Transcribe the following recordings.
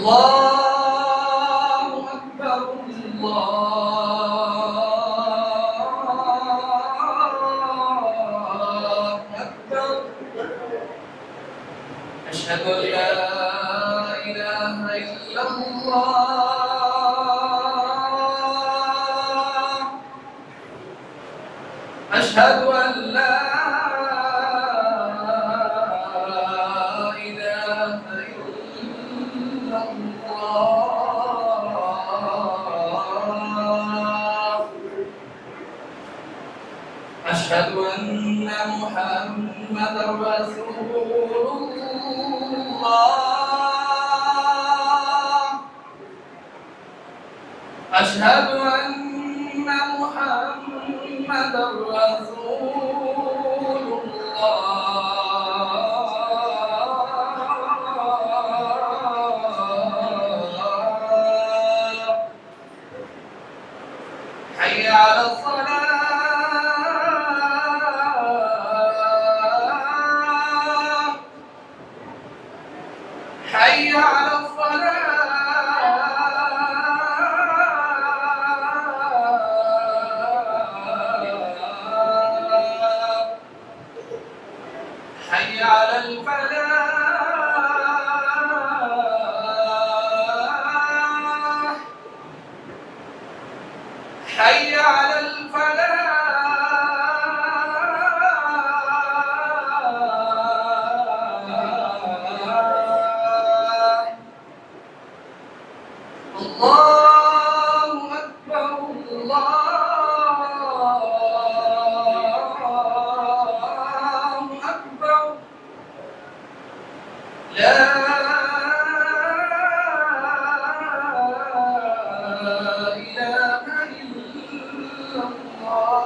الله أكبر الله أكبر أشهد أن لا إله إلا الله أشهد أن لا إله إلا الله أشهد أن محمدا رسول الله أشهد أن محمدا رسول الله حي على الصلاة حي على الصلاة حي على الفلاح حي على الفلاح الله أكبر الله أكبر لا إله إلا الله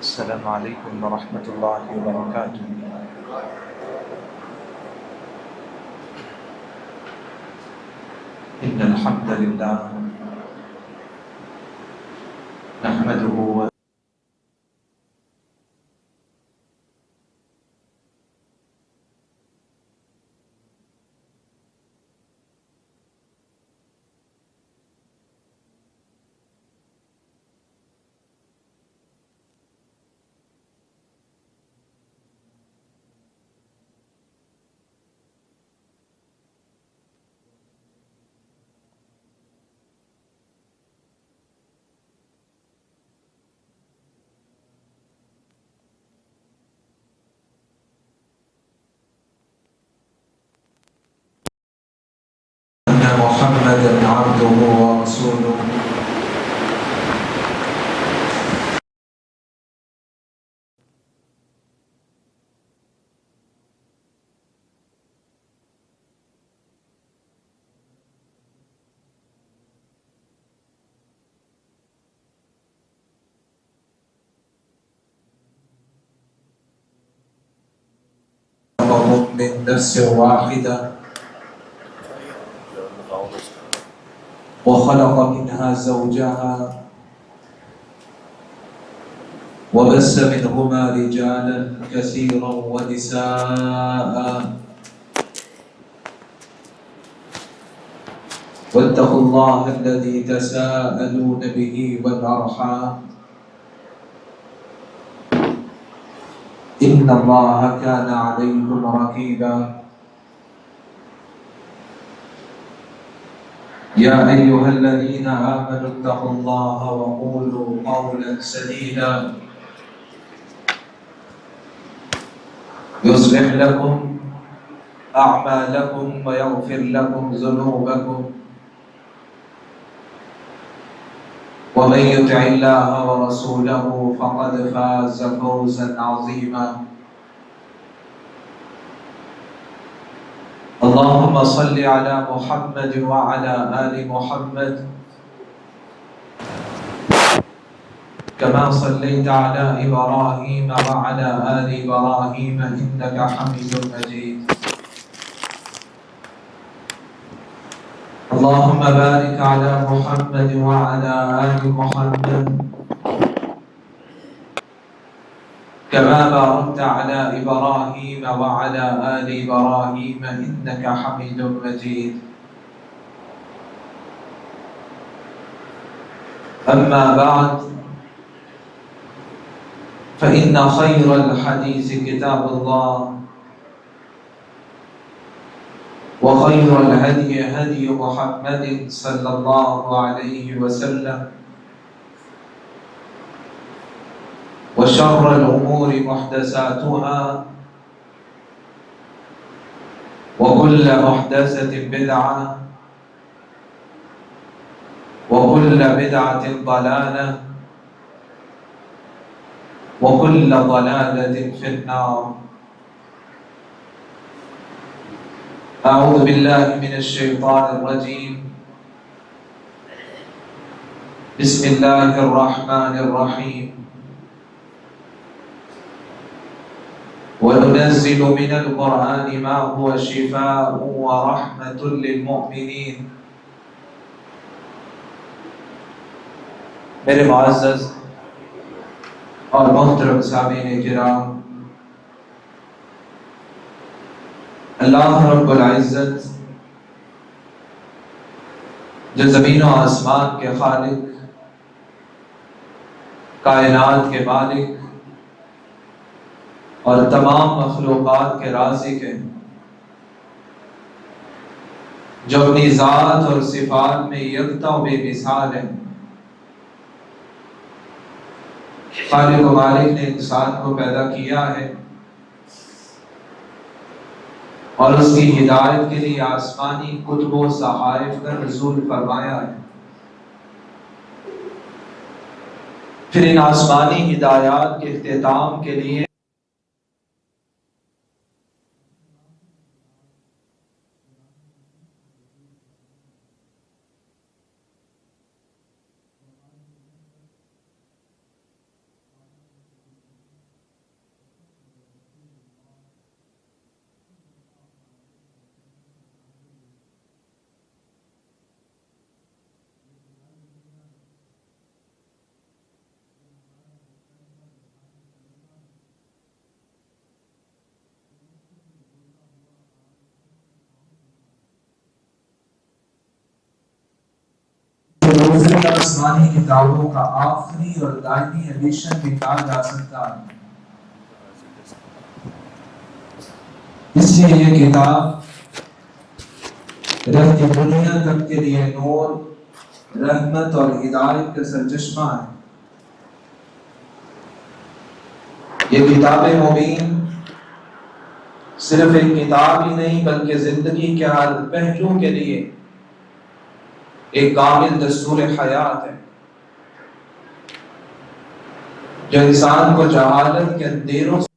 السلام عليكم ورحمة الله وبركاته. إن الحمد لله نحمده أن محمدا عبده ورسوله من نفس واحدة وخلق منها زوجها وبث منهما رجالا كثيرا ونساء واتقوا الله الذي تساءلون به والأرحام إن الله كان عليكم رقيبا يا أيها الذين آمنوا اتقوا الله وقولوا قولا سديدا يصلح لكم أعمالكم ويغفر لكم ذنوبكم ومن يطع الله ورسوله فقد فاز فوزا عظيما. اللهم صل على محمد وعلى آل محمد كما صليت على إبراهيم وعلى آل إبراهيم إنك حميد مجيد. اللهم بارك على محمد وعلى آل محمد كما باركت على إبراهيم وعلى آل إبراهيم إنك حميد مجيد. أما بعد فإن خير الحديث كتاب الله وخير الهدي هدي محمد صلى الله عليه وسلم وشر الأمور محدثاتها وكل محدثة بدعة وكل بدعة ضلالة وكل ضلالة في النار. أعوذ بالله من الشيطان الرجيم. بسم الله الرحمن الرحيم. وننزل من القرآن ما هو شفاء ورحمة للمؤمنين. میرے معزز اور محترم سامعین کرام، اللہ رب العزت جو زمین و آسمان کے خالق، کائنات کے مالک اور تمام مخلوقات کے رازق ہیں، جو اپنی ذات اور صفات میں یکتا و بے مثال ہے، خالق و مالک نے انسان کو پیدا کیا ہے اور اس کی ہدایت کے لیے آسمانی کتب و صحائف کا نزول فرمایا ہے. پھر ان آسمانی ہدایات کے اختتام کے لیے آسمانی کتابوں کا آخری اور دائمی ایڈیشن بھی کہا جا سکتا ہے. اس لیے یہ کتاب رہتی دنیا تک کے لیے نور، رحمت اور ہدایت کا سرچشمہ ہے. یہ کتاب مبین صرف ایک کتاب ہی نہیں بلکہ زندگی کے ہر پہلو کے لیے ایک کامل دستور حیات ہے، جو انسان کو جہالت کے اندھیروں سے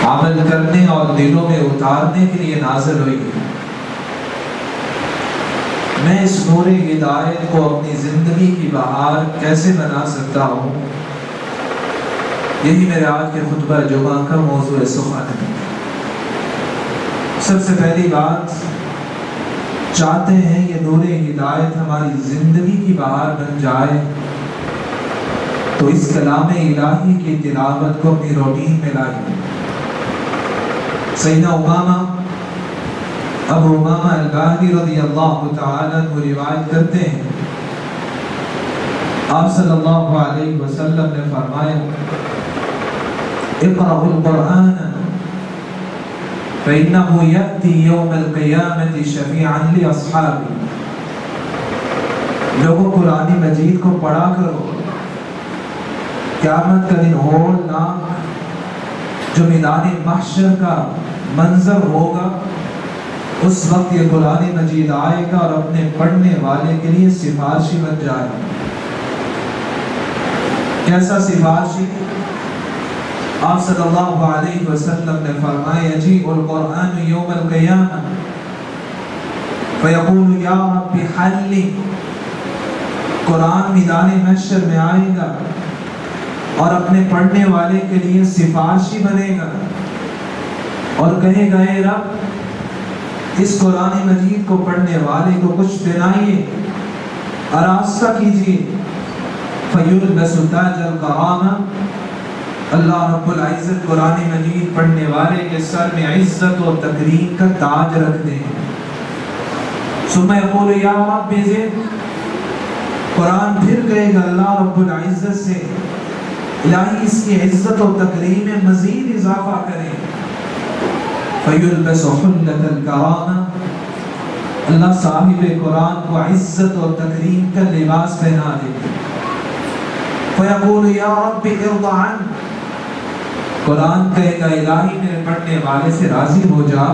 عمل کرنے اور دلوں میں اتارنے کے لیے نازل ہوئی ہے. میں اس نور ہدایت کو اپنی زندگی کی بہار کیسے بنا سکتا ہوں، یہی میرے آج کے خطبہ جمعہ کا موضوع سخن ہے. سب سے پہلی بات، چاہتے ہیں یہ نور ہدایت ہماری زندگی کی بہار بن جائے تو اس کلام الہی کی تلاوت کو اپنی روٹین میں لائیں. سیدنا امامہ ابو امامہ الباہلی رضی اللہ تعالیٰ عنہ روایت کرتے ہیں آپ صلی اللہ علیہ وسلم نے فرمایا اقرأوا القرآن فإنه يأتي يوم القيامة شفيعا لأصحابه. لوگوں قرآن مجید کو پڑھا کرو، قیامت کا دن ہولناک جو میدان محشر کا منظر ہوگا، اس وقت یہ قرآن مجید آئے گا اور اپنے پڑھنے والے کے لیے سفارشی بن جائے گا. کیسا سفارشی؟ آپ صلی اللہ علیہ وسلم نے فرمایا یجیء القرآن یوم القیامہ فیقول یا رب حلی. قرآن میدان محشر میں آئے گا اور اپنے پڑھنے والے کے لیے سفارشی بنے گا اور کہے گا اے رب اس قرآن مجید کو پڑھنے والے کو کچھ دلائیے، آراستہ کیجیے. فیلبس تاج الکرامہ. اللہ رب العزت قرآن مجید پڑھنے والے کے سر میں عزت و تکریم کا تاج رکھ دیں. ثم یقول یا رب زد. قرآن پھر کہے گا اللہ رب العزت سے الہی اس کی عزت و تکریم میں مزید اضافہ کریں. فیلبس حلۃ الکرامہ. اللہ صاحب قرآن کو عزت و تکریم کا لباس پہنا دے. فیقول یا رب ارض عنہ. قرآن کہے گا الہی میرے پڑھنے والے سے راضی ہو جا.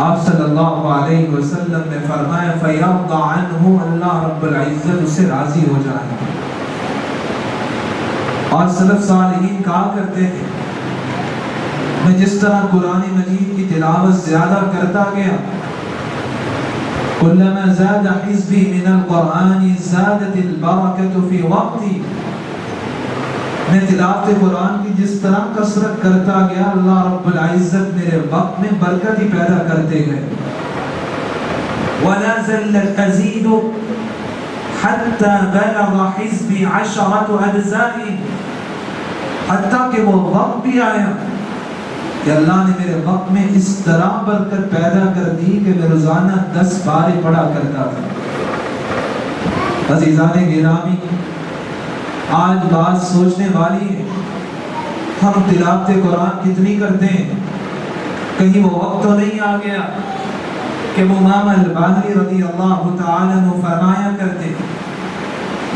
آپ صلی اللہ علیہ وسلم نے فرمایا فیرضى عنہ. اللہ رب العزت اسے راضی ہو جائے. اور سلف صالحین کہا کرتے تھے میں جس طرح قرآن مجید کی تلاوت زیادہ کرتا گیا كلما زاد حزبي من القرآن زادت البركة في وقتي. میں تلاوت قرآن کی جس طرح کثرت کرتا گیا اللہ رب العزت میرے وقت میں برکت ہی پیدا کرتے گئے. ولا زلت أزيد حتى بلغ حزبي 10 أجزاء. حتیٰ کہ وہ وقت بھی آیا کہ اللہ نے میرے وقت میں اس طرح برکت پیدا کر دی کہ میں روزانہ 10 باریں پڑھا کرتا تھا. عزیزان گرامی، آج بات سوچنے والی ہے ہم تلاوت قرآن کتنی کرتے ہیں. کہیں وہ وقت تو نہیں آ گیا کہ امام الباہلی رضی اللہ تعالیٰ عنہ فرمایا کرتے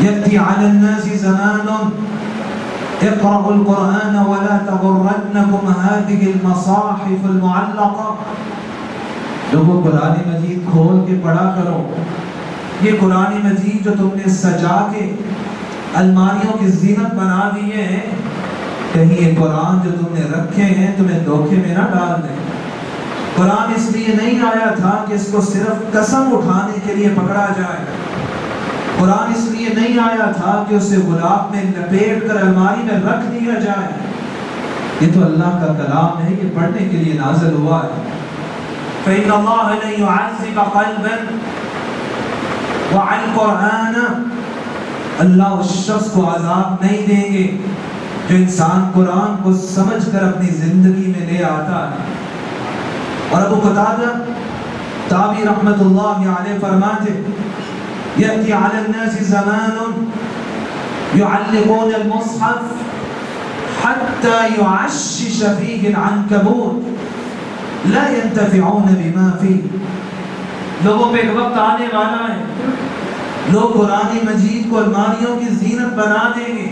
یأتی علی الناس زمان اقرأوا القرآن ولا تغرنكم هذه المصاحف المعلقة. لوگوں قرآن مجید کھول کے پڑھا کرو. یہ قرآن مجید جو تم نے سجا کے الماریوں کی زینت بنا دیے ہیں، کہیں یہ قرآن جو تم نے رکھے ہیں تمہیں دھوکے میں نہ ڈال دیں. قرآن اس لیے نہیں آیا تھا کہ اس کو صرف قسم اٹھانے کے لیے پکڑا جائے. قرآن اس لیے نہیں آیا تھا کہ اسے غلاف میں لپیٹ کر الماری میں رکھ دیا جائے. یہ تو اللہ کا کلام ہے، یہ پڑھنے کے لیے نازل ہوا ہے. فإن الله لن يعذب قلبا وعن قرآن. اللہ اس شخص کو عذاب نہیں دیں گے جو انسان قرآن کو سمجھ کر اپنی زندگی میں لے آتا ہے. اور ابو قتادہ تابعی رحمت اللہ علیہ فرماتے یأتی علی الناس زمان يعلقون المصحف حتى يعشش فيه العنكبوت لا ينتفعون بما فيه. لوگوں پہ ایک وقت آنے والا ہے لوگ قرآن مجید کو الماریوں کی زینت بنا دیں گے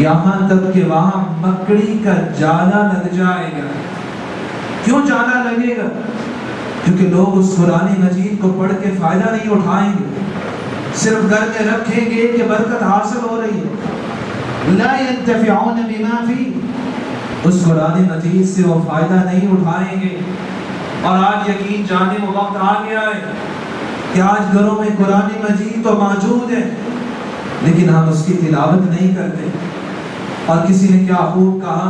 یہاں تک کہ وہاں مکڑی کا جالا لگ جائے گا. کیوں جالا لگے گا؟ کیونکہ لوگ اس قرآن مجید کو پڑھ کے فائدہ نہیں اٹھائیں گے، صرف گھر میں رکھیں گے کہ برکت حاصل ہو رہی ہے. لا ينتفعون بما فيه. اس قرآن مجید سے وہ فائدہ نہیں اٹھائیں گے. اور آج یقین جانے وہ وقت آ گیا ہے کہ آج گھروں میں قرآن مجید تو موجود ہے لیکن ہم اس کی تلاوت نہیں کرتے. اور کسی نے کیا خوب کہا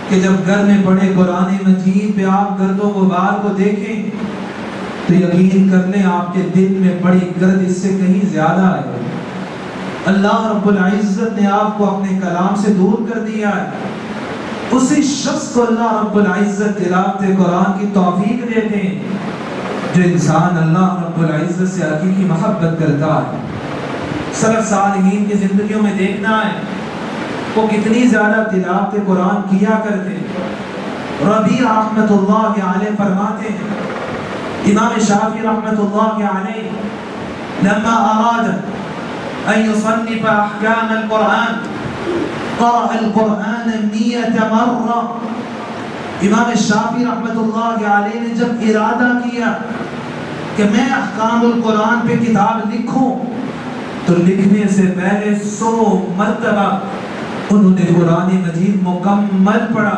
کہ جب گھر میں پڑھے قرآن مجید پہ آپ گرد و غبار کو دیکھیں تو یقین کر لیں آپ کے دل میں پڑی گرد اس سے کہیں زیادہ ہے. اللہ رب العزت نے آپ کو اپنے کلام سے دور کر دیا ہے. اسی شخص کو اللہ رب العزت تلاوت قرآن کی توفیق دیتے ہیں جو انسان اللہ رب العزت سے حقیقی محبت کرتا ہے۔ سلف صالحین کی زندگیوں میں دیکھنا ہے وہ کتنی زیادہ تلاوت قرآن کیا کرتے۔ ربیع رحمت اللہ علیہ فرماتے ہیں، امام شافعی رحمت اللہ علیہ لما اراد ان يصنف احکام القرآن قرأ القرآن 100 مرہ۔ امام شافعی رحمت اللہ علیہ نے جب ارادہ کیا کہ میں احکام القرآن پہ کتاب لکھوں تو لکھنے سے پہلے 100 مرتبہ انہوں نے قرآن مجید مکمل پڑھا۔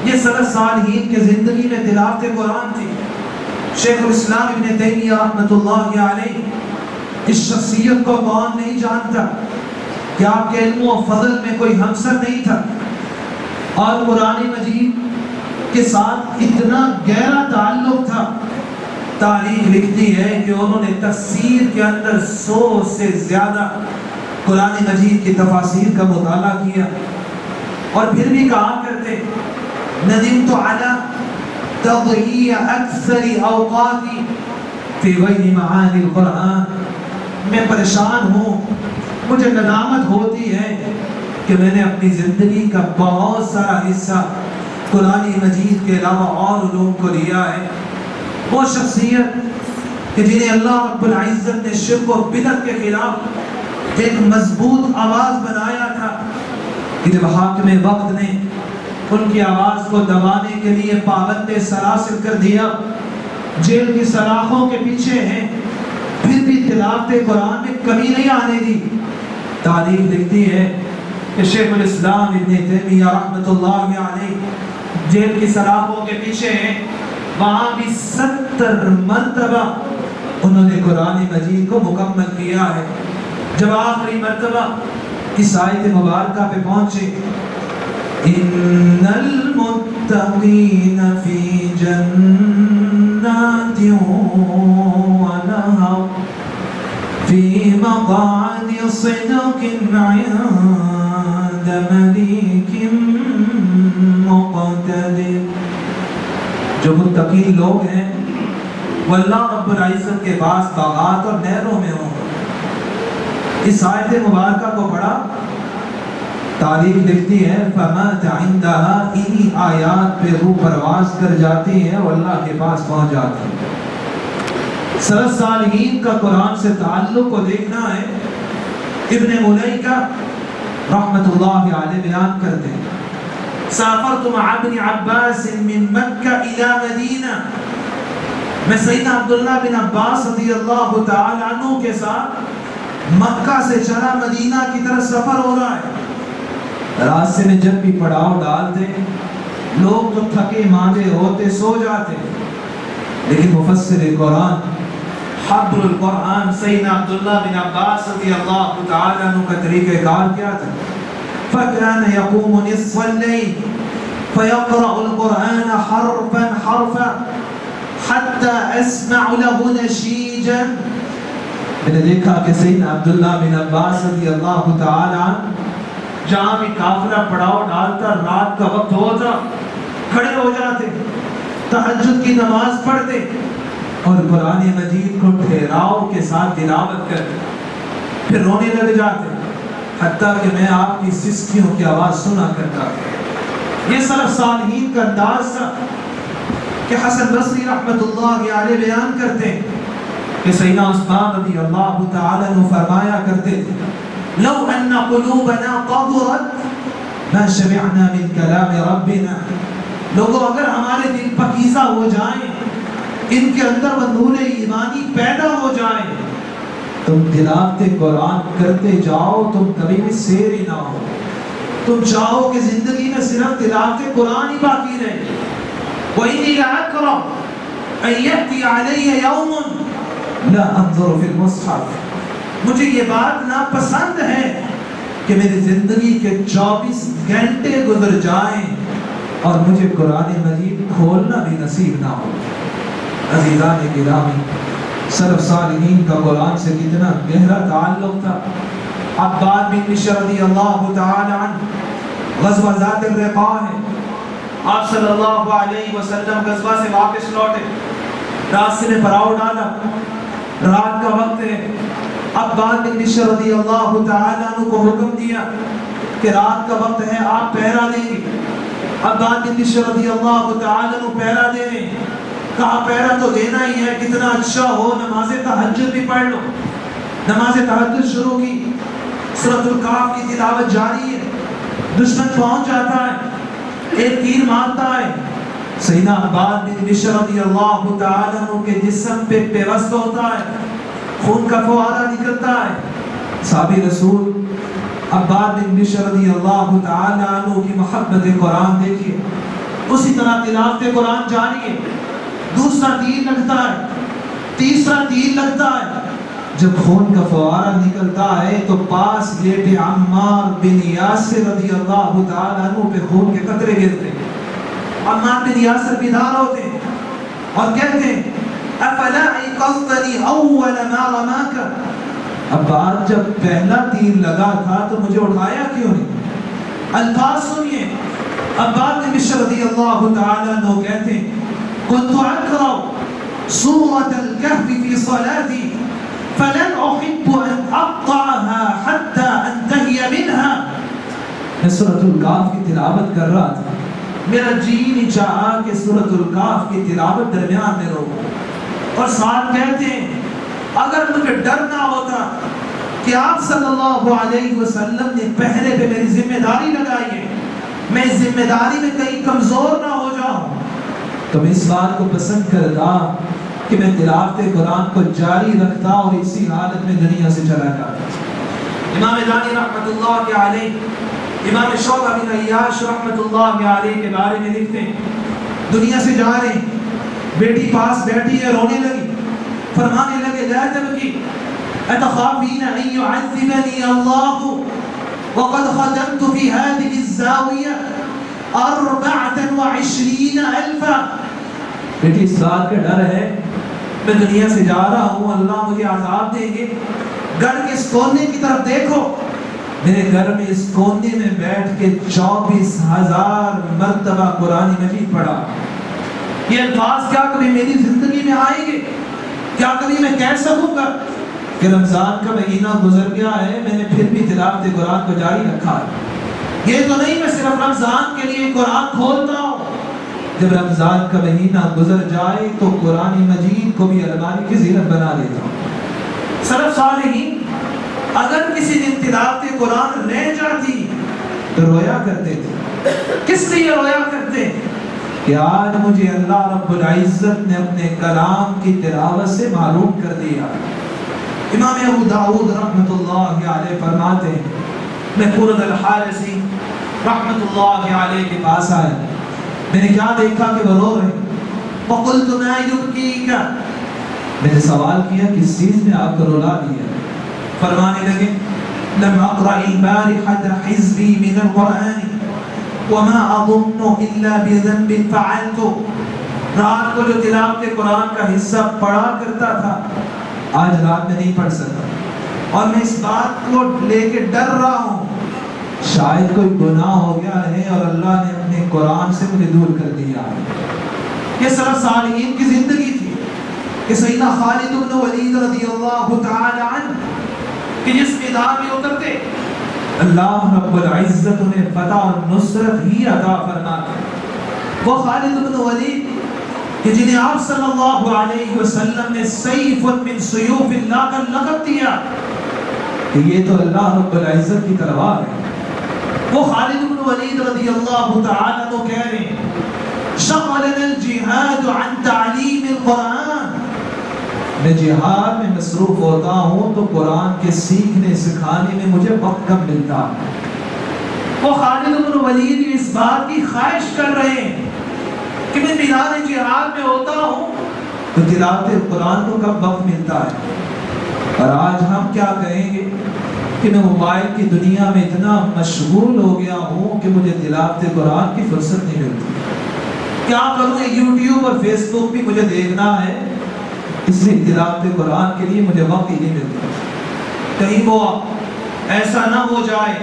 یہ سلف صالحین کے زندگی میں تلاوت قرآن تھی۔ شیخ الاسلام ابن تیمیہ رحمت اللہ علیہ اس شخصیت کو کون نہیں جانتا کہ آپ کے علم و فضل میں کوئی ہمسر نہیں تھا اور قرآن مجید کے ساتھ اتنا گہرا تعلق تھا۔ تاریخ لکھتی ہے کہ انہوں نے تفسیر کے اندر 100 سے زیادہ قرآن مجید کی تفاسیر کا مطالعہ کیا اور پھر بھی کہا کرتے ندمت علی تضییع اکثر اوقاتی فی غیر معانی القرآن، میں پریشان ہوں، مجھے ندامت ہوتی ہے کہ میں نے اپنی زندگی کا بہت سارا حصہ قرآن مجید کے علاوہ اور علوم کو لیا ہے۔ وہ شخصیت کہ جنہیں اللہ رب العزت نے شرک و بدعت کے خلاف ایک مضبوط آواز بنایا تھا کہ جب حاکم وقت نے ان کی آواز کو دبانے کے لیے پابند سلاسل کر دیا، جیل کی سلاخوں کے پیچھے ہیں، پھر بھی تلاوت قرآن میں کمی نہیں آنے دی۔ تاریخ لکھتی ہے کہ شیخ الاسلام ابن تیمیہ رحمت اللہ علیہ جیل کی سلاخوں کے پیچھے ہیں، وہاں بھی 70 مرتبہ انہوں نے قرآن مجید کو مکمل کیا ہے۔ جب آخری مرتبہ اس آیت مبارکہ پہ پہنچے، ان المتقین فی جنات ونہر فی مقعد صدق عند ملیک مقتدر۔ جو متقین لوگ ہیں وہ اللہ رب العزت کے پاس باغات اور نہروں میں ہوں۔ اس آیت مبارکہ کو پڑھا، تاریخ لکھتی ہے فمات عندها، انہی آیات پہ روح پرواز کر جاتی ہے اور اللہ کے پاس پہنچ جاتی ہے۔ سلف صالحین کا قرآن سے تعلق کو دیکھنا ہے۔ ابن ملیکہ رحمت اللہ علیہ بیان کرتے ہیں، سافرت مع ابن عباس من مکہ الى مدینہ، میں سیدنا عبداللہ بن عباس رضی اللہ تعالی عنہ کے ساتھ مکہ سے چلا مدینہ کی طرف سفر ہو رہا ہے۔ راستے میں جب بھی پڑاؤ ڈالتے لوگ تو تھکے ماندے ہوتے سو جاتے، لیکن مفسر قرآن حبر القرآن سیدنا عبداللہ بن عباس رضی اللہ تعالی عنہ کا طریقہ کار کیا تھا؟ فَكَانَ يَقُومُ نِصْفَ اللَّيْلِ فَيَقْرَأُ الْقُرْآنَ حَرْفًا حَرْفًا حَتَّى أَسْمَعُ لَهُ نَشِيجًا۔ میں نے دیکھا کہ سیدنا عبداللہ بن عباس رضی اللہ تعالی عنہ جہاں بھی قافلہ پڑاؤ ڈالتا، رات کا وقت ہوتا، کھڑے ہو جاتے، تہجد کی نماز پڑھتے اور قرآن مجید کو ٹھہراؤ کے ساتھ تلاوت کرتے، پھر رونے لگ جاتے، حتیٰ کہ میں آپ کی سسکیوں کی آواز سنا کرتا۔ یہ سلف صالحین کا انداز تھا کہ حسن بصری رحمت اللہ علیہ بیان کرتے کہ سیدنا عثمان رضی اللہ تعالی عنہ فرمایا کرتے تھے، لو ان قلوبنا قبرت ما شبعنا من کلام ربنا، لوگوں اگر ہمارے دل پکیزہ ہو جائیں، ان کے اندر وہ نور ایمانی پیدا ہو جائے، تم تلاوت قرآن کرتے جاؤ، تم کبھی بھی سیر ہی نہ ہو، تم چاہو کہ زندگی میں صرف تلاوت قرآن ہی باقی رہے۔ وَإِنِّي لَأَكْرَهُ أَن يَأْتِيَ عَلَيَّ يَوْمٌ لَا أَنظُرُ فِي الْمُصْحَفِ، مجھے یہ بات ناپسند ہے کہ میری زندگی کے 24 گھنٹے گزر جائیں اور مجھے قرآن مجید کھولنا بھی نصیب نہ ہو۔ عزیزان گرامی، سلف صالحین کا قرآن سے کتنا گہرا تعلق تھا۔ عباد بن بشر رضی اللہ تعالی عنہ غزوہ ذات الرقاع ہے، آپ صلی اللہ علیہ وسلم غزوہ سے واپس لوٹے، راستے میں پڑاؤ ڈالا، رات کا وقت ہے۔ عباد بن بشر رضی اللہ تعالیٰ عنہ کو حکم دیا کہ رات کا وقت ہے، آپ پہرا دیں گے۔ عباد بن بشر رضی اللہ تعالیٰ عنہ پہرا دے رہے ہیں۔ کہا پہرا تو دینا ہی ہے، کتنا اچھا ہو نماز تہجد بھی پڑھ لو۔ نماز تہجد شروع کی، سورۃ الکہف کی تلاوت جاری ہے، دشمن پہنچ جاتا ہے، ایک تیر مارتا ہے، سیدنا عباد بن بشر رضی اللہ تعالیٰ عنہ کے جسم پہ پیوست ہوتا ہے، خون کا فوارہ نکلتا ہے۔ صحابی رسول عباد بن بشر رضی اللہ تعالیٰ عنہ کی محبت قرآن دیکھیے، اسی طرح تلاوت قرآن جاری ہے۔ دوسرا تیر لگتا ہے، تیسرا تیر لگتا ہے، جب خون کا فوارہ نکلتا ہے تو پاس لیٹے عمار بن یاسر رضی اللہ تعالیٰ عنہ پہ خون کے قطرے گرتے ہیں۔ عمار بن یاسر بیدار ہوتے ہیں اور کہتے ہیں افلا ایقظتنی اول ما رماک، عباد جب پہلا تیر لگا تھا تو مجھے اٹھایا کیوں نہیں؟ الفاظ سنیے، عباد بن بشر رضی اللہ تعالیٰ عنہ کہتے ہیں كنت أقرأ سورة الكهف في صلاتي فلن أحب أن أقطعها حتى أنتهي منها۔ میں سورۃ الکہف کی تلاوت کر رہا تھا، میرا جی نہیں چاہا کہ سورۃ الکہف کی تلاوت درمیان میں روکوں۔ اور ساتھ کہتے ہیں اگر مجھے ڈر نہ ہوتا کہ آپ صلی اللہ علیہ وسلم نے پہرے پہ میری ذمہ داری لگائی ہے، میں اس ذمہ داری میں کہیں کمزور نہ ہو جاؤں، تو میں اس بات کو پسند کرتا کہ میں تلاوت قرآن کو جاری رکھتا اور اسی حالت میں دنیا سے چلا جاتا۔ امام دانی رحمت اللہ علیہ، امام شعبہ بن عیاش رحمت اللہ علیہ کے بارے میں لکھتے ہیں، دنیا سے جا رہے ہیں، بیٹی پاس بیٹھی ہے، رونے لگی، فرمانے لگے لا تبکی اتخافین ان يعذبنی اللہ وقد ختمت فی هذه الزاویہ 24,000۔ بیٹی اس بات کا ڈر ہے میں دنیا سے جا رہا ہوں، اللہ مجھے عذاب دیں گے، گھر کے اس کونے کی طرف دیکھو، میرے گھر میں اس کونے میں بیٹھ کے 24,000 مرتبہ قرآن مجید پڑھا۔ یہ الفاظ کیا کبھی میری زندگی میں آئیں گے؟ کیا کبھی میں کہہ سکوں گا کہ رمضان کا مہینہ گزر گیا ہے میں نے پھر بھی تلاوت قرآن کو جاری رکھا ہے؟ یہ تو نہیں میں صرف رمضان کے لیے قرآن کھولتا ہوں، جب رمضان کا مہینہ گزر جائے تو قرآن مجید کو بھی الماری کی زینت بنا دیتا ہوں۔ سلف صالحین اگر کسی دن تلاوت قرآن رہ جاتی تو رویا کرتے تھے۔ کس لیے رویا کرتے؟ کہ آج مجھے اللہ رب العزت نے اپنے کلام کی تلاوت سے معلوم کر دیا۔ امام ابو داؤد رحمت اللہ علیہ فرماتے ہیں میں قرۃ الحارثی رحمت اللہ علیہ کے پاس آیا، میں نے کیا دیکھا کہ وہ رو رہے، فقلت ما یبکیک، میں نے سوال کیا کس چیز نے آپ کو رلا دیا؟ فرمانے لگے لم اقرأ البارحة حزبی من القرآن وما اظن الا بذنب فعلت، رات کو جو تلاوت قرآن کا حصہ پڑھا کرتا تھا آج رات میں نہیں پڑھ سکتا، اور میں اس بات کو لے کے ڈر رہا ہوں شاید کوئی گناہ ہو گیا ہے اور اللہ نے اپنے قرآن سے مجھے دور کر دیا۔ یہ سلف صالحین کی زندگی تھی کہ سیدنا خالد بن ولید رضی اللہ تعالی عنہ کہ جس میدان میں اترتے اللہ رب العزت انہیں فتح اور نصرت ہی عطا فرماتے، وہ خالد بن ولید کہ جنہیں آپ صلی اللہ علیہ وسلم نے سیف من سیوف اللہ کا لقب دیا کہ یہ تو اللہ رب العزت کی تلوار ہے، وہ خالد بن ولید رضی اللہ تعالیٰ عنہ کہہ رہے ہیں شغلنا الجہاد عن تعلیم القرآن، میں جہاد میں مصروف ہوتا ہوں تو قرآن کے سیکھنے سکھانے میں مجھے وقت کم ملتا ہے۔ وہ خالد بن ولید اس بات کی خواہش کر رہے ہیں کہ میں میدان جہاد میں ہوتا ہوں تو تلاوت قرآن کو کب وقت ملتا ہے، اور آج ہم کیا کہیں گے کہ میں موبائل کی دنیا میں اتنا مشغول ہو گیا ہوں کہ مجھے تلاوت قرآن کی فرصت نہیں ملتی، کیا کروں یوٹیوب اور فیس بک بھی مجھے دیکھنا ہے، اس لیے تلاوت قرآن کے لیے مجھے وقت ہی نہیں ملتا۔ کہیں وہ ایسا نہ ہو جائے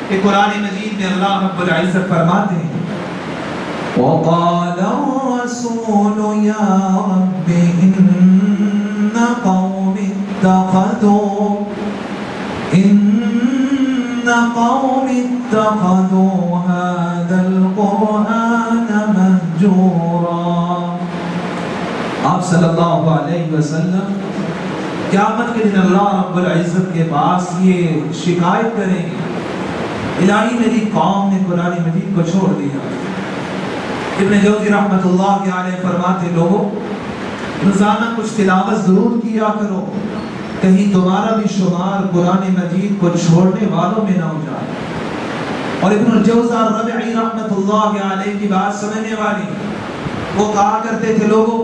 کہ قرآن مجید میں اللہ رب العزت فرماتے ہیں وَقَالَ الرَّسُولُ يَا رَبِّ إِنَّ قَوْمِ اتَّخَذُوا هَذَا الْقُرْآنَ مَهْجُورًا۔ آپ صلی اللہ علیہ وسلم قیامت کے دن اللہ رب العزت کے پاس یہ شکایت کریں گے الہی میری قوم نے قرآن مجید کو چھوڑ دیا۔ ابن جوزی رحمت اللہ کے علیہ فرماتے لوگوں روزانہ کچھ تلاوت ضرور کیا کرو، کہیں تمہارا بھی شمار قرآن مجید کو چھوڑنے والوں میں نہ ہو جائے۔ اور ابن الجوزی ربعی رحمت اللہ کے علیہ کی بات سمجھنے والی، وہ کہا کرتے تھے لوگوں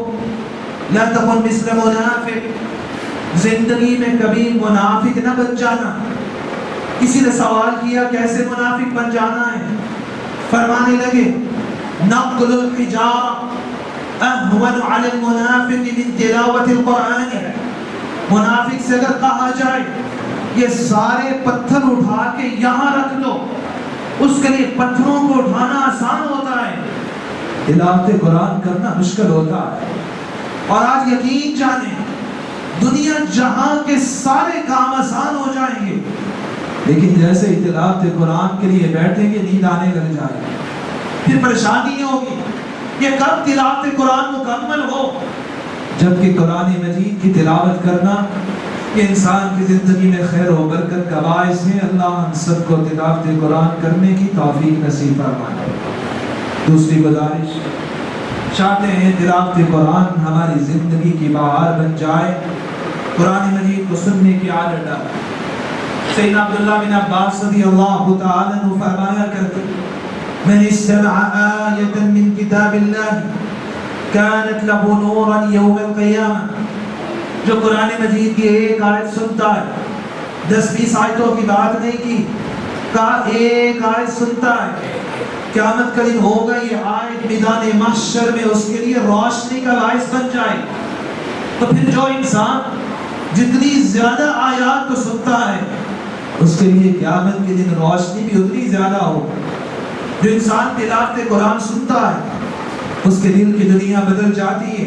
لا تکن مثل منافق، زندگی میں کبھی منافق نہ بن جانا۔ کسی نے سوال کیا کیسے منافق بن جانا ہے؟ فرمانے لگے نقل الحجارہ اہون علی المنافق من تلاوت القرآن۔ منافق سے اگر کہا جائے یہ سارے پتھر اٹھا کے یہاں رکھ لو، اس کے لیے پتھروں کو اٹھانا آسان ہوتا ہے، تلاوت قرآن کرنا مشکل ہوتا ہے۔ اور آج یقین جانیں دنیا جہاں کے سارے کام آسان ہو جائیں گے، لیکن جیسے ہی تلاوت قرآن کے لیے بیٹھیں گے نیند آنے لگ جائے گی، پھر پریشانی ہوگی یہ کب تلاوت قرآن مکمل ہو۔ جبکہ قرآن مجید کی تلاوت کرنا یہ انسان کی زندگی میں خیر و برکت کا باعث ہے۔ اللہ ہم سب کو تلاوت قرآن کرنے کی توفیق نصیب فرمائے۔ دوسری گزارش، چاہتے ہیں تلاوت قرآن ہماری زندگی کی بہار بن جائے، قرآن مجید کو سننے کی عادت ڈالیں۔ سیدنا عبداللہ بن عباس رضی اللہ تعالیٰ عنہ فرمایا کرتے من استمع آیة من کتاب اللہ كانت له نورا یوم القیامہ، جو قرآن مجید کی ایک آیت سنتا ہے، 10-20 آیتوں کی بات نہیں کی، کہا ایک آیت سنتا ہے، قیامت کا دن ہوگا یہ آیت میدان محشر میں اس کے لیے روشنی کا باعث بن جائے۔ تو پھر جو انسان جتنی زیادہ آیات کو سنتا ہے اس کے لیے قیامت کے دن روشنی بھی اتنی زیادہ ہو۔ جو انسان تلاوت قرآن سنتا ہے اس کے دل کی دنیا بدل جاتی ہے۔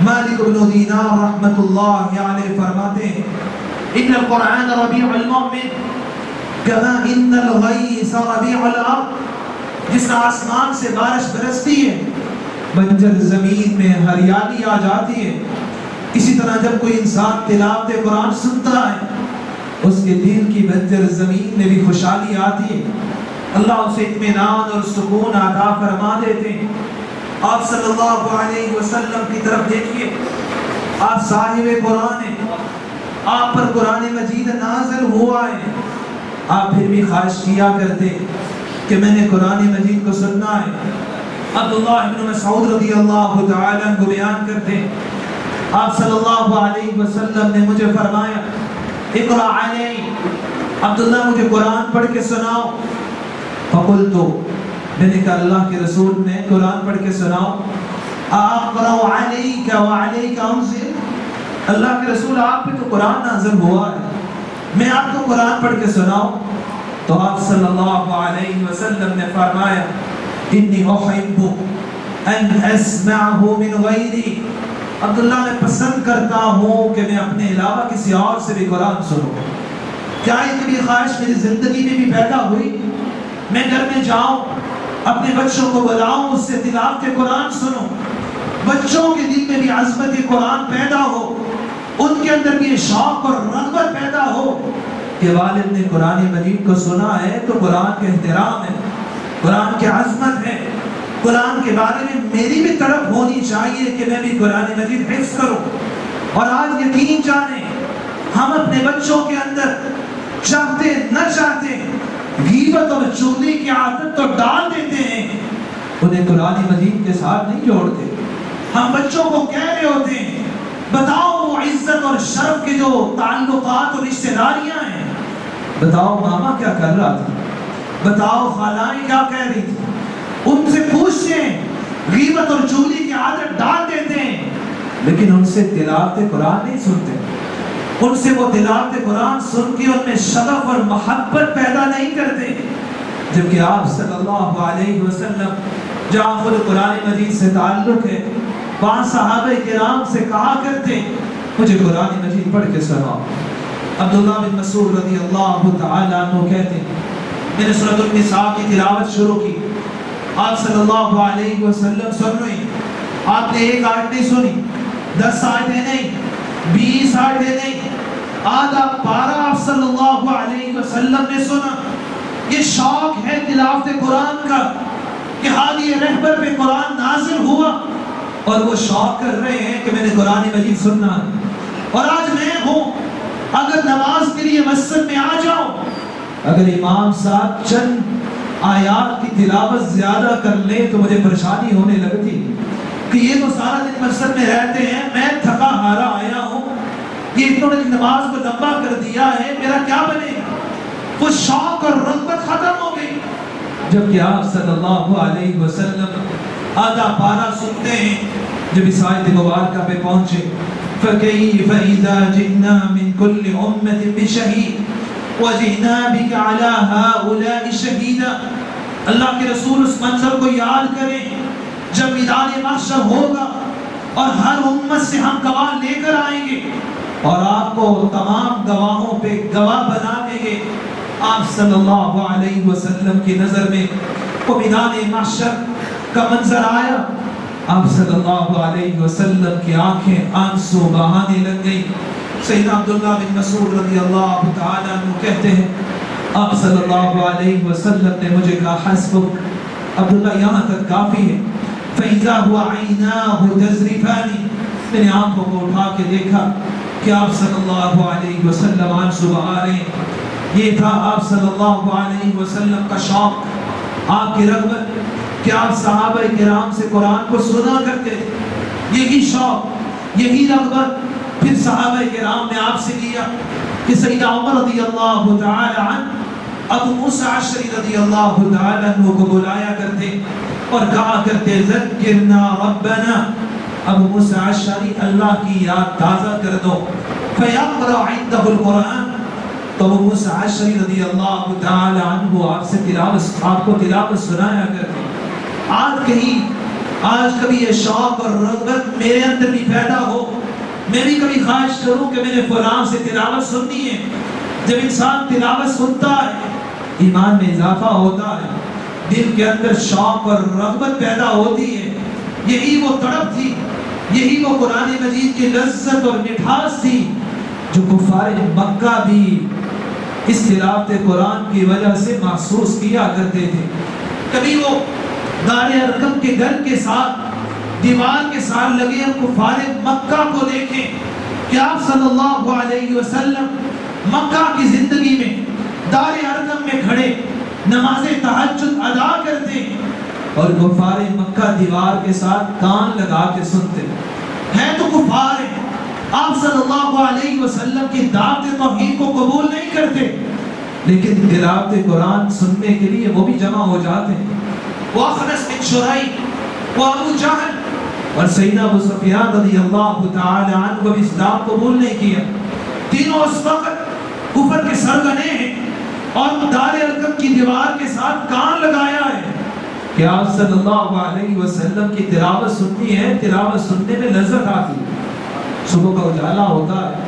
مالک بن دینار رحمت اللہ علیہ فرماتے ہیں ان القرآن ربیع المؤمن کما ان الغیث ربیع الارض، جس آسمان سے بارش برستی ہے بنجر زمین میں ہریالی آ جاتی ہے، اسی طرح جب کوئی انسان تلاوت قرآن سنتا ہے اس کے دل کی بنجر زمین میں بھی خوشحالی آتی ہے، اللہ اسے اطمینان اور سکون عطا فرما دیتے ہیں۔ آپ صلی اللہ علیہ وسلم کی طرف دیکھیے، آپ صاحب قرآن ہیں، آپ پر قرآن مجید نازل ہوا ہے، آپ پھر بھی خواہش کیا کرتے کہ میں نے قرآن مجید کو سننا ہے۔ عبداللہ بن مسعود رضی اللہ تعالیٰ عنہ بیان کرتے آپ صلی اللہ علیہ وسلم نے مجھے فرمایا اقرأ علی، عبداللہ مجھے قرآن پڑھ کے سناؤ۔ فقلتو، میں نے کہا اللہ کے رسول نے قرآن پڑھ کے سناؤ۔ اقرأ علیک وعلیک انزل، اللہ کے رسول آپ پہ تو قرآن نازل ہوا ہے، میں آپ کو قرآن پڑھ کے سناؤں؟ تو آپ صلی اللہ علیہ وسلم نے فرمایا انی احب ان اسمعہ من غیری، عبداللہ میں پسند کرتا ہوں کہ میں اپنے علاوہ کسی اور سے بھی قرآن سنوں۔ کیا یہ کبھی خواہش میری زندگی میں بھی پیدا ہوئی میں گھر میں جاؤں اپنے بچوں کو بلاؤں اس سے تلاوت قرآن سنوں، بچوں کے دل میں بھی عظمت قرآن پیدا ہو، ان کے اندر بھی شوق اور رغبت پیدا ہو کہ والد نے قرآن مجید کو سنا ہے تو قرآن کے احترام ہے، قرآن کی عظمت ہے، قرآن کے بارے میں میری بھی طرف ہونی چاہیے کہ میں بھی قرآن مجید حفظ کروں۔ اور آج یقین جانیں ہم اپنے بچوں کے اندر چاہتے نہ چاہتے غیبت اور چغلی کی عادت تو ڈال دیتے ہیں، انہیں قرآن مجید کے ساتھ نہیں جوڑتے۔ ہم بچوں کو کہہ رہے ہوتے ہیں بتاؤ وہ عزت اور شرف کے جو تعلقات اور رشتہ داریاں ہیں، بتاؤ ماما کیا کر رہا تھا، بتاؤ خالائیں کیا کہہ رہی تھی، ان سے پوچھتے ہیں، غیبت اور چغلی کی عادت ڈال دیتے ہیں، لیکن ان سے تلاوت قرآن نہیں سنتے، ان سے وہ تلاوت قرآن سن کے ان میں شغف اور محبت پیدا نہیں کرتے۔ جبکہ آپ صلی اللہ علیہ وسلم جہاں خود قرآن مجید سے تعلق ہے وہاں صحابہ کرام سے کہا کرتے مجھے قرآن مجید پڑھ کے سناؤ۔ عبداللہ بن مسعود رضی اللہ تعالی عنہ کہتے میں نے سورۃ النساء کی تلاوت شروع کی، آپ صلی اللہ علیہ وسلم سن رہے ہیں، آپ نے ایک آیت نہیں سنی، 10 آیتیں نہیں، 20 آیتیں نہیں، آدھا پارہ آپ صلی اللہ علیہ وسلم نے سنا۔ یہ شوق ہے تلاوت قرآن کا کہ حالی رہبر پہ قرآن نازل ہوا اور وہ شوق کر رہے ہیں کہ میں نے قرآن مجید سننا ہے۔ اور آج میں ہوں، اگر نماز کے لیے مسجد میں آ جاؤں، اگر امام صاحب چند آیات کی تلاوت زیادہ کر لیں تو مجھے پریشانی ہونے لگتی کہ یہ تو سارا دن مسجد میں رہتے ہیں، میں تھکا ہارا آیا ہوں، یہ اتنوں نے نماز کو لمبا کر دیا ہے، میرا کیا بنے گا؟ وہ شوق اور رغبت ختم ہو گئی۔ جبکہ آپ صلی اللہ علیہ وسلم آدھا پارہ سنتے ہیں، جب اس آیت مبارکہ پہ پہنچے فَكَيْفَ إِذَا جِئْنَا مِنْ كُلِّ أُمَّةٍ بِشَهِيدٍ وَجِئْنَا بِكَ عَلَى هَؤُلَاءِ شَهِيدًا۔ اللہ کے رسول اس منظر کو یاد کریں جب میدان محشر ہوگا اور ہر امت سے ہم گواہ لے کر آئیں گے اور آپ کو تمام گواہوں پہ گواہ بنا دیں گے۔ آپ صلی اللہ علیہ وسلم کی نظر میں وہ میدان محشر کا منظر آیا، آپ صلی اللہ علیہ وسلم کی آنکھیں آنسو بہانے لگ گئی۔ سیدنا عبداللہ بن مسعود رضی اللہ تعالیٰ عنہ کہتے ہیں آپ صلی اللہ علیہ وسلم نے مجھے کہا حسبک، عبداللہ یہاں تک کافی ہے۔ فَإِذَا هُوَ عَيْنَاهُ تَذْرِفَانِ، میں نے آنکھوں کو اٹھا کے دیکھا کہ آپ صلی اللہ علیہ وسلم آنسو بہا رہے ہیں۔ یہ تھا آپ صلی اللہ علیہ وسلم کا شوق، آپ کی رغبت کہ آپ صحابہ کرام سے قرآن کو سنا کرتے تھے۔ یہی شوق، یہی رغبت پھر صحابہ کرام نے آپ سے لیا کہ سیدنا عمر رضی اللہ تعالی عنہ ابو موسیٰ اشعری رضی اللہ تعالی عنہ کو بلایا کرتے اور کہا کرتے ذکرنا ربنا، ابو موسیٰ اشعری اللہ کی یاد تازہ کر دو، فیقرأ عندہ القرآن، تو ابو موسیٰ اشعری رضی اللہ تعالی عنہ آپ کو تلاوت سنایا کرتے۔ آج کبھی یہ شوق اور رغبت میرے اندر بھی پیدا ہو، میں بھی کبھی خواہش کروں کہ میں نے فلاں سے تلاوت سننی ہے۔ جب انسان تلاوت سنتا ہے ایمان میں اضافہ ہوتا ہے، دل کے اندر شوق اور رغبت پیدا ہوتی ہے۔ یہی وہ تڑپ تھی، یہی وہ قرآن مجید کی لذت اور مٹھاس تھی جو کفار مکہ بھی اس تلاوت قرآن کی وجہ سے محسوس کیا کرتے تھے۔ کبھی وہ دار ارقم کے گھر کے ساتھ دیوار کے ساتھ لگے ہم کفار مکہ کو دیکھیں کہ آپ صلی اللہ علیہ وسلم مکہ کی زندگی میں دار ارقم میں کھڑے نماز تہجد ادا کرتے اور کفار مکہ دیوار کے ساتھ کان لگا کے سنتے ہیں تو کفار ہیں، آپ صلی اللہ علیہ وسلم کی دعوت توحید کو قبول نہیں کرتے، لیکن تلاوت قرآن سننے کے لیے وہ بھی جمع ہو جاتے ہیں۔ وہ اخنس بن شریح، وہ ابو جہل اور سیدنا ابو سفیان رضی اللہ تعالی عنہ کو بھی اسلام قبول نہیں کیا، تینوں اس وقت کفر کے سرغنے ہیں اور دار ارقم کی دیوار کے ساتھ کان لگایا ہے کہ آپ صلی اللہ علیہ وسلم کی تلاوت سننی ہے، تلاوت سننے میں لذت آتی ہے۔ صبح کا اجالا ہوتا ہے،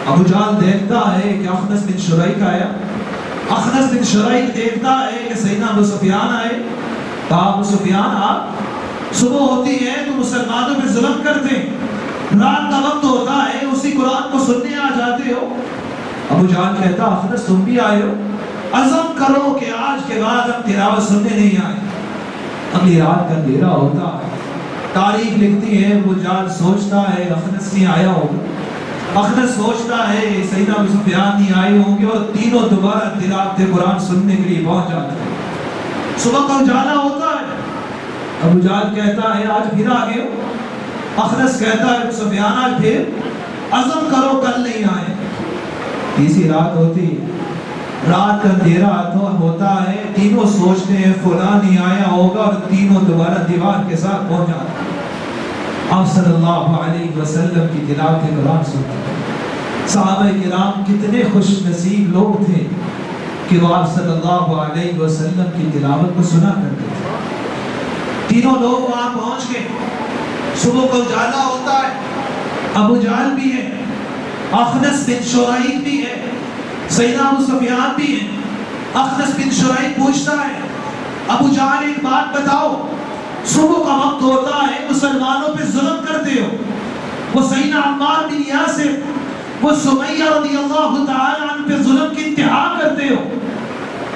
ابو جہل دیکھتا ہے کہ اخنس بن شریح آیا، اخنس بن شریح دیکھتا ہے کہ سیدنا ابو سفیان آئے، کہا ابو سفیان آپ صبح ہوتی ہے تو مسلمانوں پہ ظلم کرتے، رات کا وقت ہوتا ہے اسی قرآن کو سننے آ جاتے ہو۔ ابو جہل کہتا اخنس تم بھی آئے ہو، عزم کرو کہ آج کے بعد ہم تلاوت سننے نہیں آئے۔ اگلی رات کا اندھیرا ہوتا ہے، تاریخ لکھتی ہے ابو جہل سوچتا ہے اخنس نہیں آیا ہوگا، اخنس سوچتا ہے سیدنا ابو سفیان نہیں آئے ہوں گے اور تینوں دوبارہ تلاوت قرآن سننے کے لیے پہنچ جاتے ہیں۔ صبح کا اجالا ہوتا ہے، ابو جہل کہتا ہے آج پھر آ گئے ہو، اخنس کہتا ہے ابو سفیان آج پھر، عزم کرو کل نہیں آئے۔ تیسری رات ہوتی ہے، رات کا اندھیرا ہوتا ہے، تینوں سوچتے ہیں فلاں نہیں آیا ہوگا اور تینوں دوبارہ دیوار کے ساتھ پہنچ جاتے ہیں۔ آپ صلی اللہ علیہ وسلم کی تلاوت قرآن سنتے ہیں۔ صحابہ کرام کتنے خوش نصیب لوگ تھے کہ وہ آپ صلی اللہ علیہ وسلم کی تلاوت کو سنا کرتے تھے۔ تینوں لوگ وہاں پہنچ گئے، صبح کو اجالا ہوتا ہے، ابو جہل بھی ہے، اخنس بن شرائح بھی ہے، سیدنا ابو سفیان بھی ہے۔ اخنس بن شرائح پوچھتا ہے ابو جہل ایک بات بتاؤ، صبح کا وقت ہوتا ہے مسلمانوں پہ ظلم کرتے ہو، وہ سیدنا عمار بن یاسر، وہ سمیہ رضی اللہ تعالی عنہ پہ ظلم کی انتہا کرتے ہو،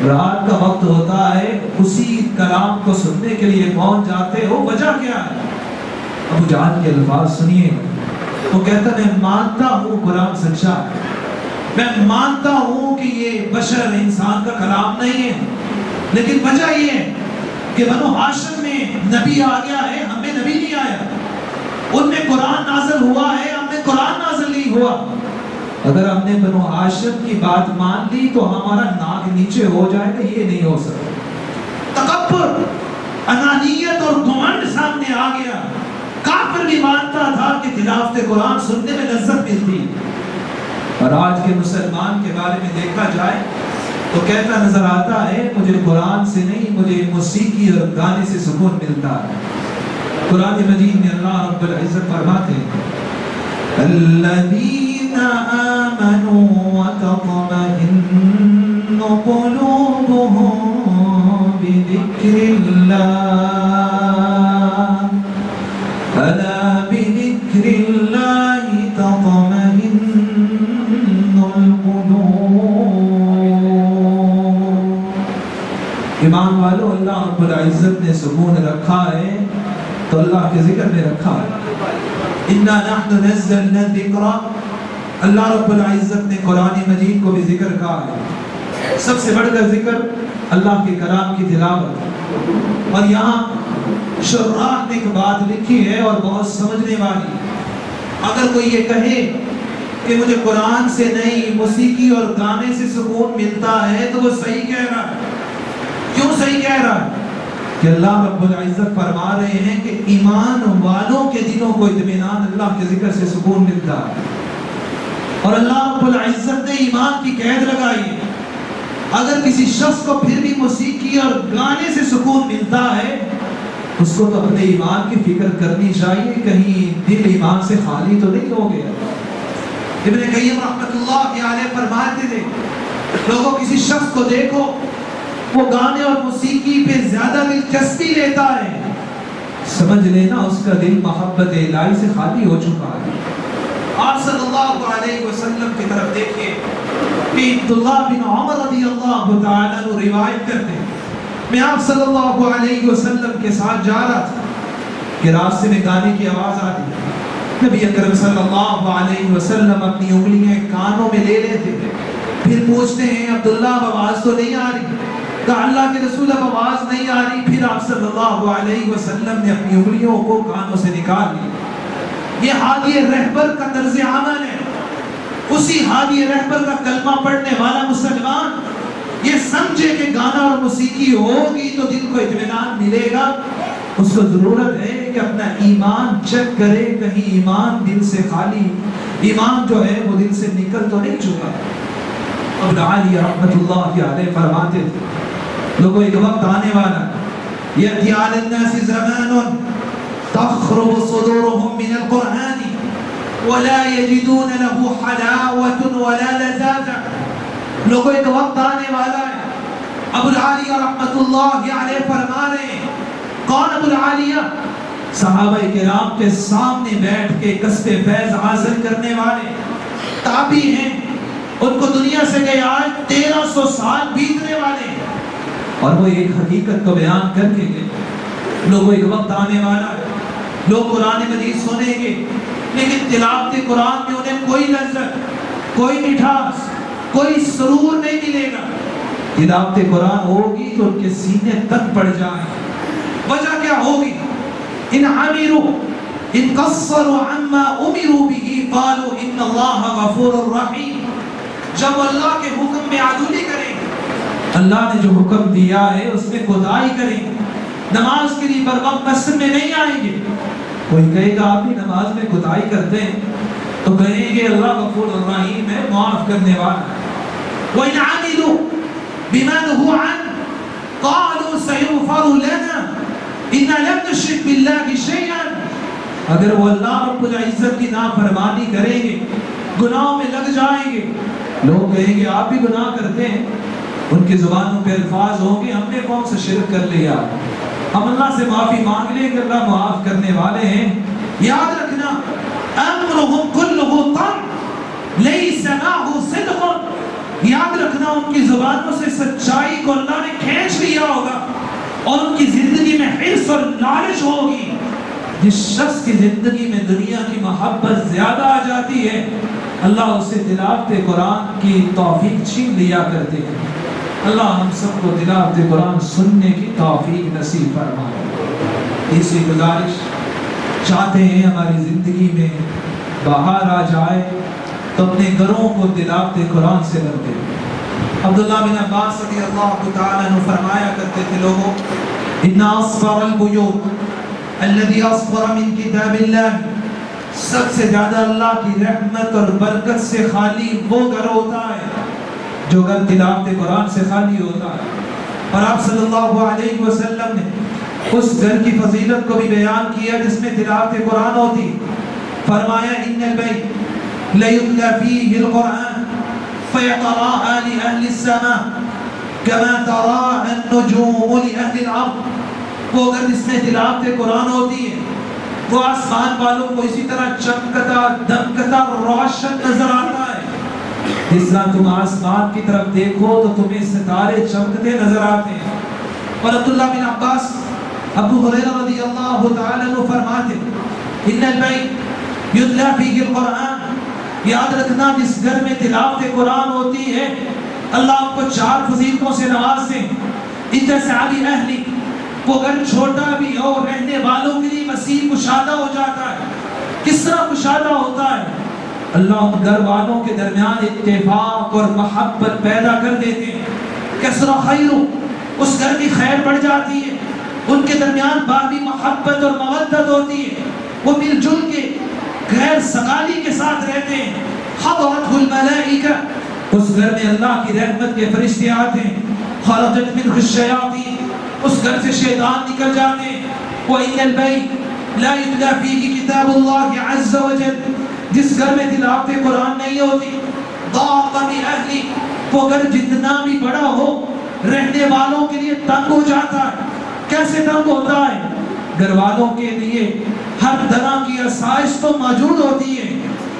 رات کا وقت ہوتا ہے اسی کلام کو سننے کے لیے پہنچ جاتے ہو، وجہ کیا ہے؟ ابو جہل کے الفاظ سنیے، وہ کہتا ہے میں مانتا ہوں قرآن سچا ہے، میں مانتا ہوں کہ یہ بشر انسان کا کلام نہیں ہے، لیکن وجہ یہ ہے کہ بنو ہاشم میں نبی آ گیا ہے، ہم میں نبی نہیں آیا، ان میں قرآن نازل ہوا ہے، ہم میں قرآن نازل نہیں ہوا، اگر ہم نے بنو ہاشم کی بات مان لی تو ہمارا ناک نیچے ہو جائے گا، یہ نہیں ہو سکتا۔ تکبر، انانیت اور گھمنڈ سامنے آ گیا۔ کافر بھی مانتا تھا کہ تلاوت قرآن سننے میں لذت ملتی، اور آج کے مسلمان کے بارے میں دیکھا جائے تو کہتا نظر آتا ہے مجھے قرآن سے نہیں، مجھے موسیقی اور گانے سے سکون ملتا ہے۔ قرآن مجید میں اللہ رب العزت فرماتے ہیں الذین آمنوا وتطمئن قلوبهم بذکر اللہ الا بذکر اللہ تطمئن ایمان والو، اللہ رب العزت نے سکون رکھا ہے تو اللہ کے ذکر میں رکھا ہے۔ اِنَّا نَحْنُ نَزَّلْنَا الذِّكْرَ، اللہ رب العزت نے قرآن مجید کو بھی ذکر کہا ہے۔ سب سے بڑھ کر ذکر اللہ کے کلام کی تلاوت، اور یہاں شراح نے ایک بات لکھی ہے اور بہت سمجھنے والی، اگر کوئی یہ کہے کہ مجھے قرآن سے نہیں موسیقی اور گانے سے سکون ملتا ہے تو وہ صحیح کہہ رہا ہے۔ کیوں صحیح کہہ رہا ہے؟ کہ اللہ رب العزت فرما رہے ہیں کہ ایمان والوں کے دلوں کو اطمینان اللہ کے ذکر سے سکون ملتا ہے، اور اللہ رب العزت نے ایمان کی قید لگائی ہے۔ اگر کسی شخص کو پھر بھی موسیقی اور گانے سے سکون ملتا ہے، اس کو تو اپنے ایمان کی فکر کرنی چاہیے، کہیں دل ایمان سے خالی تو نہیں ہو گیا۔ ابن قیم رحمۃ اللہ علیہ فرماتے تھے لوگوں کسی شخص کو دیکھو وہ گانے اور موسیقی پہ زیادہ دلچسپی لیتا ہے، سمجھ لینا اس کا دل محبت الہی سے خالی ہو چکا ہے۔ آپ صلی اللہ علیہ وسلم کی طرف دیکھیے کہ عبداللہ بن عمر رضی اللہ تعالیٰ عنہ روایت کرتے ہیں میں آپ صلی اللہ علیہ وسلم کے ساتھ جا رہا تھا کہ راستے میں گانے کی آواز آتی، نبی اکرم صلی اللہ علیہ وسلم اپنی انگلیاں کانوں میں لے لیتے تھے، پھر پوچھتے ہیں عبداللہ آواز تو نہیں آ رہی؟ کہا اللہ کے رسول اب آواز نہیں آ رہی۔ پھر آپ صلی اللہ علیہ وسلم نے اپنی انگلیوں کو کانوں سے نکال لی۔ یہ ہادی رہبر کا طرز عمل ہے۔ اسی ہادی رہبر کا کلمہ پڑھنے والا مسلمان یہ سمجھے کہ گانا اور موسیقی ہوگی تو دل کو اطمینان ملے گا، اس کو ضرورت ہے کہ اپنا ایمان چیک کرے، کہیں ایمان دل سے خالی، ایمان جو ہے وہ دل سے نکل تو نہیں چکا۔ ابن علی رحمت اللہ علیہ فرماتے تھے لوگوں ایک وقت آنے والا یأتی علی الناس زمان تخرب صدورهم من القرآن ولا يجدون له حلاوة ولا لذاذة، لوگوں ایک وقت آنے والا ہے۔ ابو العالیہ رحمت اللہ علیہ فرما رہے ہیں کون ابو العالیہ؟ صحابہ کرام کے سامنے بیٹھ کے کسب فیض حاصل کرنے والے تابعی ہیں، ان کو دنیا سے گئے آج 1300 سال بیتنے والے ہیں، اور وہ ایک حقیقت کو بیان کر کے گئے لوگوں ایک وقت آنے والا ہے لوگ قرآن مجید سنیں گے لیکن تلاوت قرآن میں انہیں کوئی لذت، کوئی مٹھاس، کوئی سرور نہیں ملے گا۔ تلاوت قرآن ہوگی تو ان کے سینے تک پڑ جائیں، وجہ کیا ہوگی؟ ان عامروا ان قصروا عما امروا به قالوا ان اللہ غفور الرحیم، جب اللہ کے حکم میں عدولی کریں گے، اللہ نے جو حکم دیا ہے اس میں کوتاہی کریں گے، نماز کے لیے بر وقت مسجد میں نہیں آئیں گے، کوئی کہے گا آپ بھی نماز میں کوتاہی کرتے ہیں تو کہیں گے اللہ غفور الرحیم ہے، معاف کرنے والا ہے۔ وَإِنْ عَمِلُوا بما نهوا عنه قالوا سيغفر لنا إنا لم نشرك بالله شيئا. اگر وہ اللہ رب العزت کی نافرمانی کریں گے، گناہوں میں لگ جائیں گے، لوگ کہیں گے آپ بھی گناہ کرتے ہیں، ان کی زبانوں پہ الفاظ ہوں گے ہم نے کون سا شرک کر لیا، ہم اللہ سے معافی مانگ لیں کہ اللہ معاف کرنے والے ہیں. یاد رکھنا امرهم كله طم ليس معه صدق. یاد رکھنا ان کی زبانوں سے سچائی کو اللہ نے کھینچ لیا ہوگا اور ان کی زندگی میں حرص اور لالچ ہوگی. جس شخص کی زندگی میں دنیا کی محبت زیادہ آ جاتی ہے اللہ اسے تلاوت قرآن کی توفیق چھین لیا کرتے ہیں. اللہ ہم سب کو تلاوت قرآن سننے کی توفیق نصیب فرمائے. تیسری گزارش چاہتے ہیں ہماری زندگی میں بہار آ جائے تو اپنے گھروں کو تلاوت قرآن سے بھر دیں. عبداللہ بن عباس رضی اللہ تعالیٰ عنہ فرمایا کرتے تھے لوگوں ان اصفر البیوت الذي اصفر من کتاب اللہ، سب سے زیادہ اللہ کی رحمت اور برکت سے خالی وہ گھر ہوتا ہے جو گھر تلاوت قرآن سے خالی ہوتا ہے. اور آپ صلی اللہ علیہ وسلم نے اس گھر کی فضیلت کو بھی بیان کیا جس میں تلاوت قرآن ہوتی. فرمایا ان البیت لیتلی فیہ القرآن فیتراء لأہل السماء كما تراء النجوم لأہل الارض. وہ گھر جس میں تلاوت قرآن ہوتی ہے وہ آسمان والوں کو اسی طرح چمکتا دمکتا روشن نظر آتا ہے جس طرح تم آسمان کی طرف دیکھو تو تمہیں ستارے چمکتے نظر آتے ہیں. اور عبداللہ بن عباس ابو ہریرہ رضی اللہ تعالیٰ عنہ فرماتے ان البیت یتلی فیہ القرآن. یاد رکھنا جس گھر میں تلاوت قرآن ہوتی ہے اللہ آپ کو 4 فضیلتوں سے نوازتے ہیں. اتسع لأہلی، وہ گھر چھوٹا بھی ہو رہنے والوں کے لیے وسیع کشادہ ہو جاتا ہے. کس طرح کشادہ ہوتا ہے؟ اللہ ان گھر والوں کے درمیان اتفاق اور محبت پیدا کر دیتے ہیں. کثر خیر، اس گھر کی خیر بڑھ جاتی ہے، ان کے درمیان باہمی محبت اور مودت ہوتی ہے، وہ مل جل کے غیر سگالی کے ساتھ رہتے ہیں. حضرت الملائکہ، اس گھر میں اللہ کی رحمت کے فرشتے آتے ہیں. خرجت منہ الشیاطین، اس گھر سے شیطان نکل جاتے ہیں. وَإِنَّ الْبَيْتَ لَا يُتْلَى فِيهِ كِتَابُ اللَّهِ عَزَّ وَجَلَّ، جس گھر میں تلاوت قرآن نہیں ہوتی ضاق بِأَهْلِهِ، وہ گھر جتنا بھی بڑا ہو رہنے والوں کے لیے تنگ ہو جاتا ہے. کیسے تنگ ہوتا ہے؟ گھر والوں کے لیے ہر طرح کی آسائش تو موجود ہوتی ہے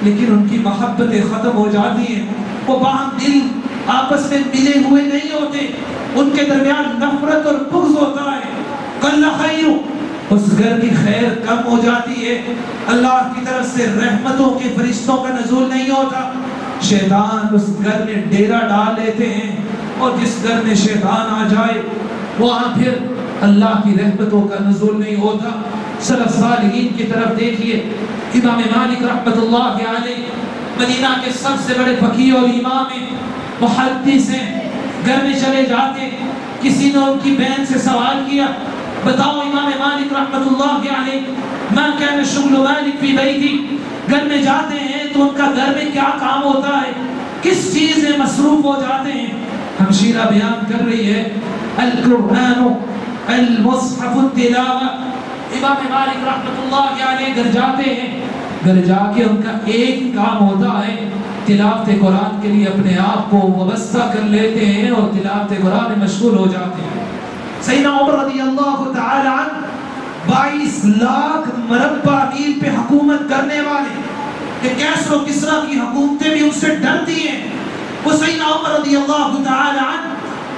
لیکن ان کی محبتیں ختم ہو جاتی ہیں. وہ باہم دل آپس میں ملے ہوئے نہیں ہوتے، ان کے درمیان نفرت اور بغض ہوتا ہے. قل خیر، اس گھر کی خیر کم ہو جاتی ہے. اللہ کی طرف سے رحمتوں کے فرشتوں کا نزول نہیں ہوتا. شیطان اس گھر میں ڈیرا ڈال لیتے ہیں اور جس گھر میں شیطان آ جائے وہاں پھر اللہ کی رحمتوں کا نزول نہیں ہوتا. سلف صالحین کی طرف دیکھیے. امام مالک رحمۃ اللہ علیہ مدینہ کے سب سے بڑے فقیہ اور امام ہیں، محدث ہیں. گھر میں چلے جاتے، کسی نے ان کی بہن سے سوال کیا بتاؤ امام مالک رحمۃ اللہ علیہ ما کان شغل مالک فی بیتی، گھر میں جاتے ہیں تو ان کا گھر میں کیا کام ہوتا ہے، کس چیز میں مصروف ہو جاتے ہیں. ہمشیرہ بیان کر رہی ہے القرآن المصحف التلاوہ. امام مالک رحمۃ اللہ علیہ گھر جاتے ہیں، گھر جا کے ان کا ایک کام ہوتا ہے تلاوت قرآن کے لیے اپنے آپ کو وابستہ کر لیتے ہیں اور تلاوت قرآن میں مشغول ہو جاتے ہیں. سیدنا عمر رضی اللہ تعالی عنہ 22 لاکھ مربع میل پہ حکومت کرنے والے، کہ کیسر و کسرا کی حکومتیں بھی ان سے ڈرتی ہیں. وہ سیدنا عمر رضی اللہ تعالی عنہ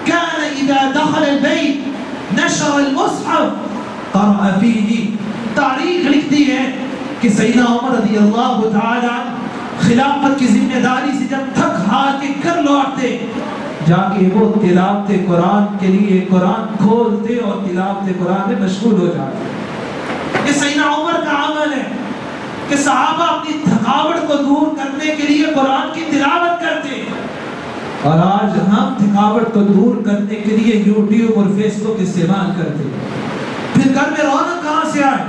كان اذا دخل البيت نشر المصحف قرأ فيه. تاریخ لکھتی ہے کہ سیدنا عمر رضی اللہ تعالی عنہ خلافت کی ذمہ داری سے جب تھک ہار کے کر لوٹتے جا کے وہ تلاوت قرآن کے لیے قرآن کھولتے اور تلاوت قرآن میں مشغول ہو جاتے. یہ سیدنا عمر کا عمل ہے کہ صحابہ اپنی تھکاوٹ کو دور کرنے کے لیے قرآن کی تلاوت کرتے. اور آج ہم تھکاوٹ کو دور کرنے کے لیے یوٹیوب اور فیس بک استعمال کرتے. پھر گھر میں رونق کہاں سے آئے؟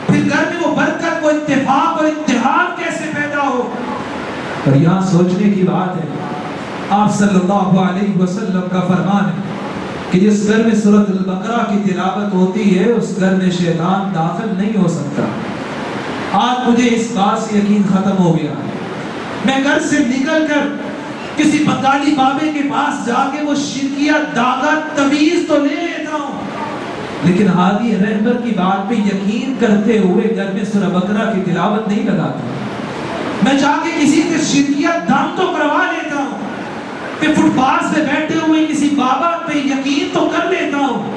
پھر گھر میں وہ برکت، وہ اتفاق اور اتحاد کیسے پیدا ہو؟ اور یہاں سوچنے کی بات ہے آپ صلی اللہ علیہ وسلم کا فرمان ہے کہ جس گھر میں سورۃ البقرہ کی تلاوت ہوتی ہے اس گھر میں شیطان داخل نہیں ہو سکتا۔ آج مجھے اس بات سے یقین ختم ہو گیا، میں گھر سے نکل کر کسی بنگالی بابے کے پاس جا کے وہ شرکیات داغت تمیز تو لے لیتا ہوں، لیکن ہادی رہبر کی بات پہ یقین کرتے ہوئے گھر میں سورہ بقرہ کی تلاوت نہیں لگاتا۔ میں جا کے کسی سے شرکیات دم تو کروا لیتا ہوں، کہ فٹ پاتھ پہ بیٹھے ہوئے کسی بابا پہ یقین تو کر لیتا ہوں،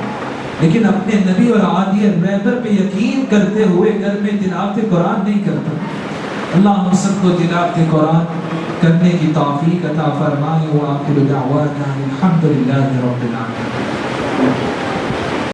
لیکن اپنے نبی اور ہادی رہبر پہ یقین کرتے ہوئے گھر میں تلاوت قرآن نہیں کرتا۔ اللہ ہم سب کو تلاوت قرآن کرنے کی توفیق عطا فرمائے۔ وآخر دعوانا الحمدللہ رب العالمین۔